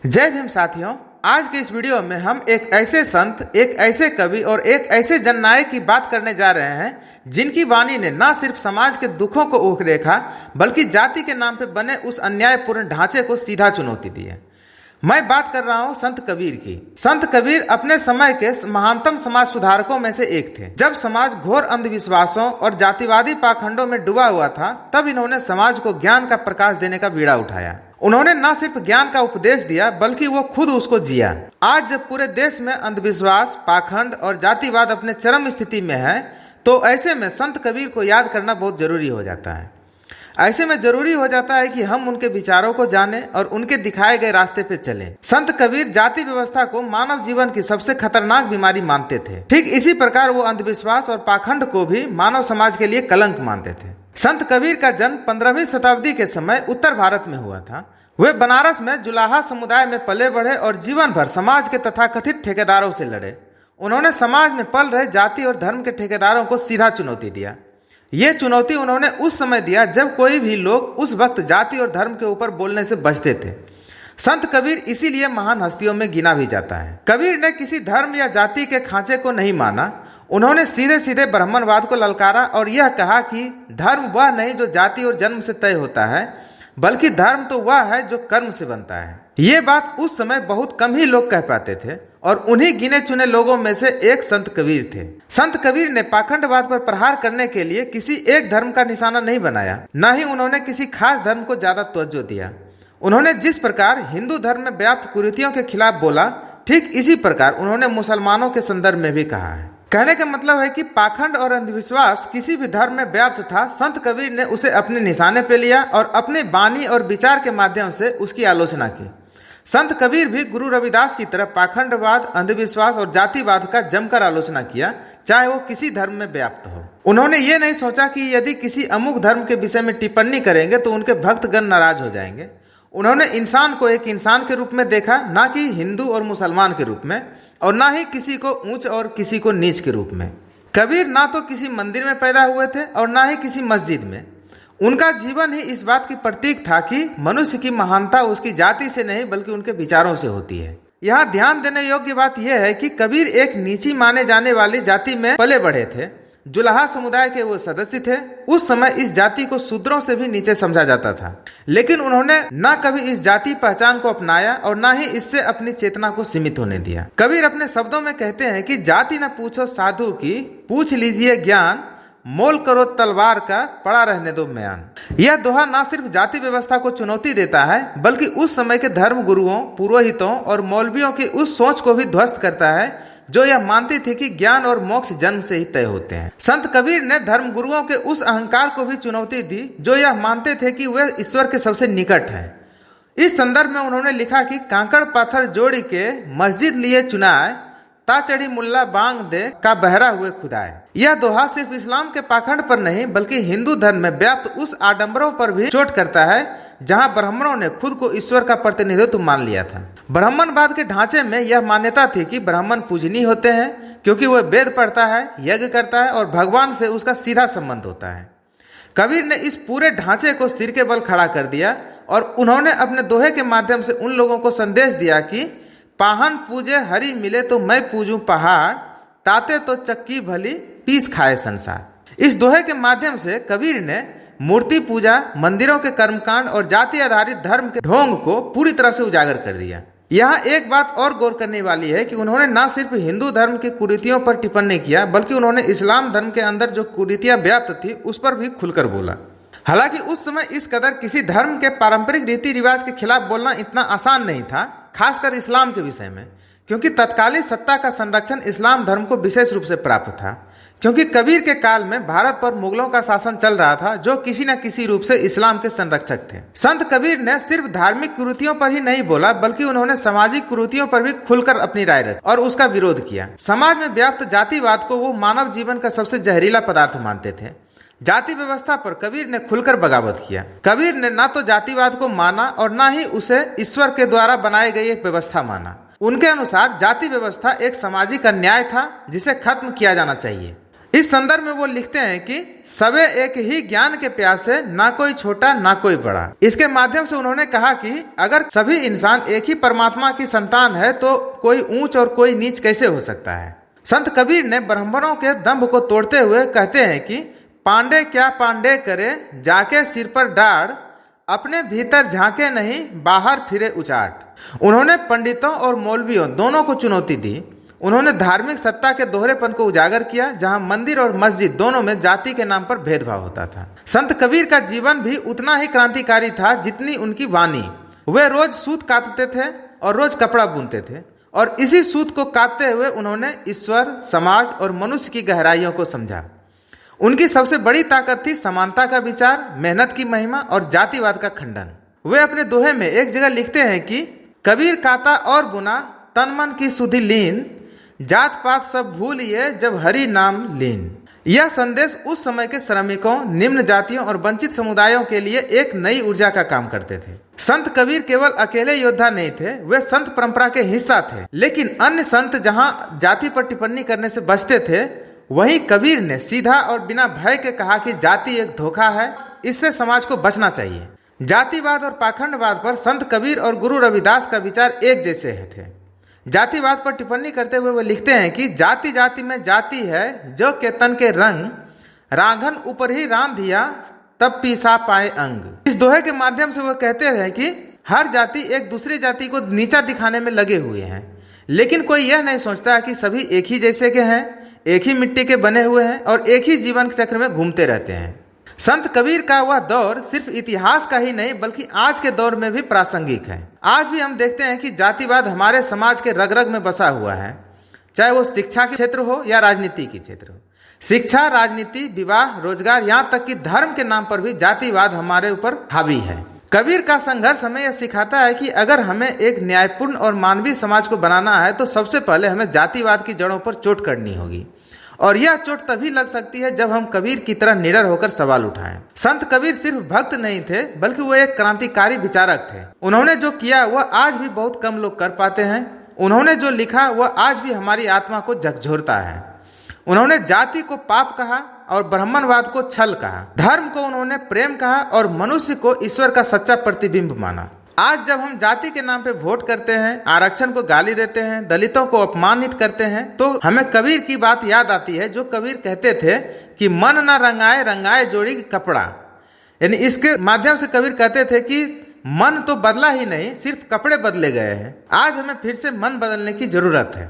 जय भीम साथियों, आज के इस वीडियो में हम एक ऐसे संत, एक ऐसे कवि और एक ऐसे जननायक की बात करने जा रहे हैं जिनकी वाणी ने न सिर्फ समाज के दुखों को उख देखा बल्कि जाति के नाम पर बने उस अन्यायपूर्ण ढांचे को सीधा चुनौती दी है। मैं बात कर रहा हूँ संत कबीर की। संत कबीर अपने समय के महानतम समाज सुधारकों में से एक थे। जब समाज घोर अंधविश्वासों और जातिवादी पाखंडों में डूबा हुआ था, तब इन्होंने समाज को ज्ञान का प्रकाश देने का बीड़ा उठाया। उन्होंने न सिर्फ ज्ञान का उपदेश दिया बल्कि वो खुद उसको जिया। आज जब पूरे देश में अंधविश्वास, पाखंड और जातिवाद अपने चरम स्थिति में है, तो ऐसे में संत कबीर को याद करना बहुत जरूरी हो जाता है। ऐसे में जरूरी हो जाता है कि हम उनके विचारों को जानें और उनके दिखाए गए रास्ते पे चलें। संत कबीर जाति व्यवस्था को मानव जीवन की सबसे खतरनाक बीमारी मानते थे। ठीक इसी प्रकार वो अंधविश्वास और पाखंड को भी मानव समाज के लिए कलंक मानते थे। संत कबीर का जन्म 15वीं शताब्दी के समय उत्तर भारत में हुआ था। वे बनारस में जुलाहा समुदाय में पले बढ़े और जीवन भर समाज के तथाकथित ठेकेदारों से लड़े। उन्होंने समाज में पल रहे जाति और धर्म के ठेकेदारों को सीधा चुनौती दिया। ये चुनौती उन्होंने उस समय दिया जब कोई भी लोग उस वक्त जाति और धर्म के ऊपर बोलने से बचते थे। संत कबीर इसीलिए महान हस्तियों में गिना भी जाता है। कबीर ने किसी धर्म या जाति के खांचे को नहीं माना। उन्होंने सीधे सीधे ब्राह्मणवाद को ललकारा और यह कहा कि धर्म वह नहीं जो जाति और जन्म से तय होता है, बल्कि धर्म तो वह है जो कर्म से बनता है। ये बात उस समय बहुत कम ही लोग कह पाते थे और उन्हीं गिने चुने लोगों में से एक संत कबीर थे। संत कबीर ने पाखंडवाद पर प्रहार करने के लिए किसी एक धर्म का निशाना नहीं बनाया, न ही उन्होंने किसी खास धर्म को ज्यादा तवज्जो दिया। उन्होंने जिस प्रकार हिंदू धर्म में व्याप्त कुरीतियों के खिलाफ बोला, ठीक इसी प्रकार उन्होंने मुसलमानों के संदर्भ में भी कहा है। कहने का मतलब है कि पाखंड और अंधविश्वास किसी भी धर्म में व्याप्त था, संत कबीर ने उसे अपने निशाने पे लिया और अपने वाणी और विचार के माध्यम से उसकी आलोचना की। संत कबीर भी गुरु रविदास की तरह पाखंडवाद, अंधविश्वास और जातिवाद का जमकर आलोचना किया, चाहे वो किसी धर्म में व्याप्त हो। उन्होंने ये नहीं सोचा कि यदि किसी अमुक धर्म के विषय में टिप्पणी करेंगे तो उनके भक्तगण नाराज हो जाएंगे। उन्होंने इंसान को एक इंसान के रूप में देखा, ना कि हिंदू और मुसलमान के रूप में, और ना ही किसी को ऊंच और किसी को नीच के रूप में। कबीर ना तो किसी मंदिर में पैदा हुए थे और ना ही किसी मस्जिद में। उनका जीवन ही इस बात की प्रतीक था कि मनुष्य की महानता उसकी जाति से नहीं बल्कि उनके विचारों से होती है। यहाँ ध्यान देने योग्य बात यह है कि कबीर एक नीची माने जाने वाली जाति में पले बढ़े थे। जुलाहा समुदाय के वो सदस्य थे। उस समय इस जाति को शूद्रों से भी नीचे समझा जाता था, लेकिन उन्होंने न कभी इस जाति पहचान को अपनाया और न ही इससे अपनी चेतना को सीमित होने दिया। कबीर अपने शब्दों में कहते हैं कि जाति न पूछो साधु की, पूछ लीजिए ज्ञान, मोल करो तलवार का, पड़ा रहने दो म्यान। यह दोहा न सिर्फ जाति व्यवस्था को चुनौती देता है बल्कि उस समय के धर्म गुरुओं, पुरोहितों और मौलवियों की उस सोच को भी ध्वस्त करता है जो यह मानते थे कि ज्ञान और मोक्ष जन्म से ही तय होते हैं। संत कबीर ने धर्म गुरुओं के उस अहंकार को भी चुनौती दी जो यह मानते थे कि वे ईश्वर के सबसे निकट हैं। इस संदर्भ में उन्होंने लिखा कि कांकड़ पाथर जोड़ी के मस्जिद लिए चुनाए, ता चढ़ी मुल्ला बांग दे का बहरा हुए खुदाए। यह दोहा सिर्फ इस्लाम के पाखंड पर नहीं बल्कि हिंदू धर्म में व्याप्त उस आडंबरों पर भी चोट करता है जहां ब्राह्मणों ने खुद को ईश्वर का प्रतिनिधित्व मान लिया था। ब्राह्मणवाद के ढांचे में यह मान्यता थी कि ब्राह्मण पूजनीय होते हैं क्योंकि वह वेद पढ़ता है, यज्ञ करता है और भगवान से उसका सीधा संबंध होता है। कबीर ने इस पूरे ढांचे को सिर के बल खड़ा कर दिया और उन्होंने अपने दोहे के माध्यम से उन लोगों को संदेश दिया कि पाहन पूजे हरि मिले तो मैं पूजूं पहाड़, ताते तो चक्की भली पीस खाए संसार। इस दोहे के माध्यम से कबीर ने मूर्ति पूजा, मंदिरों के कर्मकांड और जाति आधारित धर्म के ढोंग को पूरी तरह से उजागर कर दिया। यहाँ एक बात और गौर करने वाली है कि उन्होंने न सिर्फ हिंदू धर्म की कुरीतियों पर टिप्पणी किया बल्कि उन्होंने इस्लाम धर्म के अंदर जो कुरीतियां व्याप्त थी उस पर भी खुलकर बोला। हालांकि उस समय इस कदर किसी धर्म के पारंपरिक रीति रिवाज के खिलाफ बोलना इतना आसान नहीं था, खासकर इस्लाम के विषय में, क्योंकि तत्कालीन सत्ता का संरक्षण इस्लाम धर्म को विशेष रूप से प्राप्त था। क्योंकि कबीर के काल में भारत पर मुगलों का शासन चल रहा था जो किसी न किसी रूप से इस्लाम के संरक्षक थे। संत कबीर ने सिर्फ धार्मिक कुरीतियों पर ही नहीं बोला बल्कि उन्होंने सामाजिक कुरीतियों पर भी खुलकर अपनी राय रखी और उसका विरोध किया। समाज में व्याप्त जातिवाद को वो मानव जीवन का सबसे जहरीला पदार्थ मानते थे। जाति व्यवस्था पर कबीर ने खुलकर बगावत किया। कबीर ने न तो जातिवाद को माना और न ही उसे ईश्वर के द्वारा बनाई गई एक व्यवस्था माना। उनके अनुसार जाति व्यवस्था एक सामाजिक अन्याय था जिसे खत्म किया जाना चाहिए। इस संदर्भ में वो लिखते हैं कि सबे एक ही ज्ञान के प्यासे, ना कोई छोटा ना कोई बड़ा। इसके माध्यम से उन्होंने कहा कि अगर सभी इंसान एक ही परमात्मा की संतान है तो कोई ऊंच और कोई नीच कैसे हो सकता है। संत कबीर ने ब्राह्मणों के दंभ को तोड़ते हुए कहते हैं कि पांडे क्या पांडे करे, जाके सिर पर डाढ़, अपने भीतर झांके नहीं, बाहर फिरे उचाट। उन्होंने पंडितों और मौलवियों दोनों को चुनौती दी। उन्होंने धार्मिक सत्ता के दोहरेपन को उजागर किया, जहां मंदिर और मस्जिद दोनों में जाति के नाम पर भेदभाव होता था। संत कबीर का जीवन भी उतना ही क्रांतिकारी था जितनी उनकी वाणी। वे रोज सूत काटते थे और रोज कपड़ा बुनते थे, और इसी सूत को काटते हुए उन्होंने ईश्वर, समाज और मनुष्य की गहराइयों को समझा। उनकी सबसे बड़ी ताकत थी समानता का विचार, मेहनत की महिमा और जातिवाद का खंडन। वे अपने दोहे में एक जगह लिखते हैं कि कबीर काता और बुना, तन मन की सुधि लीन, जात पात सब भूलिए जब हरि नाम लीन। यह संदेश उस समय के श्रमिकों, निम्न जातियों और वंचित समुदायों के लिए एक नई ऊर्जा का काम करते थे। संत कबीर केवल अकेले योद्धा नहीं थे, वे संत परंपरा के हिस्सा थे। लेकिन अन्य संत जहां जाति पर टिप्पणी करने से बचते थे, वहीं कबीर ने सीधा और बिना भय के कहा कि जाति एक धोखा है, इससे समाज को बचना चाहिए। जातिवाद और पाखंडवाद पर संत कबीर और गुरु रविदास का विचार एक जैसे थे। जातिवाद पर टिप्पणी करते हुए वे लिखते हैं कि जाति जाति में जाति है, जो के तन के रंग, रांघन ऊपर ही रांध दिया, तब पीसा पाए अंग। इस दोहे के माध्यम से वो कहते हैं कि हर जाति एक दूसरी जाति को नीचा दिखाने में लगे हुए हैं, लेकिन कोई यह नहीं सोचता कि सभी एक ही जैसे के हैं, एक ही मिट्टी के बने हुए हैं और एक ही जीवन के चक्र में घूमते रहते हैं। संत कबीर का वह दौर सिर्फ इतिहास का ही नहीं बल्कि आज के दौर में भी प्रासंगिक है। आज भी हम देखते हैं कि जातिवाद हमारे समाज के रग रग में बसा हुआ है, चाहे वो शिक्षा के क्षेत्र हो या राजनीति के क्षेत्र हो। शिक्षा, राजनीति, विवाह, रोजगार, यहाँ तक कि धर्म के नाम पर भी जातिवाद हमारे ऊपर हावी है। कबीर का संघर्ष हमें यह सिखाता है कि अगर हमें एक न्यायपूर्ण और मानवीय समाज को बनाना है तो सबसे पहले हमें जातिवाद की जड़ों पर चोट करनी होगी, और यह चोट तभी लग सकती है जब हम कबीर की तरह निडर होकर सवाल उठाएं। संत कबीर सिर्फ भक्त नहीं थे बल्कि वो एक क्रांतिकारी विचारक थे। उन्होंने जो किया वह आज भी बहुत कम लोग कर पाते हैं। उन्होंने जो लिखा वह आज भी हमारी आत्मा को झकझोरता है। उन्होंने जाति को पाप कहा और ब्राह्मणवाद को छल कहा। धर्म को उन्होंने प्रेम कहा और मनुष्य को ईश्वर का सच्चा प्रतिबिंब माना। आज जब हम जाति के नाम पे वोट करते हैं, आरक्षण को गाली देते हैं, दलितों को अपमानित करते हैं, तो हमें कबीर की बात याद आती है, जो कबीर कहते थे कि मन न रंगाए, रंगाए जोड़ी कपड़ा। यानी इसके माध्यम से कबीर कहते थे कि मन तो बदला ही नहीं, सिर्फ कपड़े बदले गए हैं। आज हमें फिर से मन बदलने की जरूरत है।